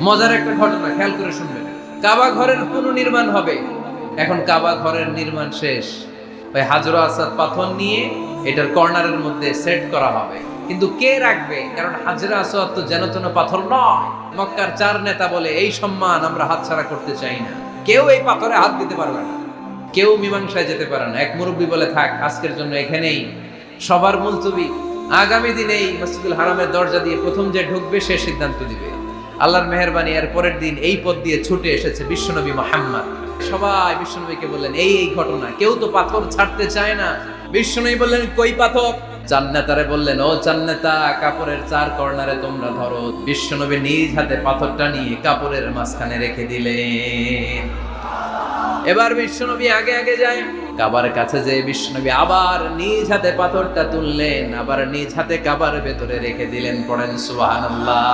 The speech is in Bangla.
মজার একটা ঘটনা, খেয়াল করে শুনবেন। কাবা ঘরের পুনর্নির্মাণ হবে। এখন কাবা ঘরের নির্মাণ শেষ, ওই হাজর আসাদ পাথর নিয়ে এটার কর্নারের মধ্যে সেট করা হবে। কিন্তু কে রাখবে? কারণ হাজর আসাদ তো যেন তেন পাথর নয়। মক্কার 4 নেতা বলে এই সম্মান আমরা হাতছাড়া করতে চাই না, কেউ এই পাথরে হাত দিতে পারবে না, কেউ মীমাংসায় যেতে পারে না। এক মুরব্বী বলে, থাক আজকের জন্য এখানেই সবার মুলতবি, আগামী দিনেই মসজিদুল হারামের দরজা দিয়ে প্রথম যে ঢুকবে সে সিদ্ধান্ত দিবে। আল্লাহর মেহেরবানি, এর পরের দিন এই পথ দিয়ে ছুটে এসেছে বিশ্বনবী মুহাম্মদ। সবাই বিশ্বনবীকে বললেন, এই এই ঘটনা, কেউ তো পাথর ছাড়তে চায় না। বিশ্বনবী বললেন, কই পাথর? জান্নাতারে বললেন, ও জান্নাতা, কাপড়ের 4 কর্নারে তোমরা ধরো। বিশ্বনবী নিজ হাতে পাথরটা নিয়ে কাপড়ের মাঝখানে রেখে দিলেন। এবার বিশ্বনবী আগে আগে যায়, কাবার কাছে যে বিশ্বনবী আবার নিজ হাতে পাথরটা তুললেন, আবার নিজ হাতে কাবার ভেতরে রেখে দিলেন। পড়েন সুবহানাল্লাহ।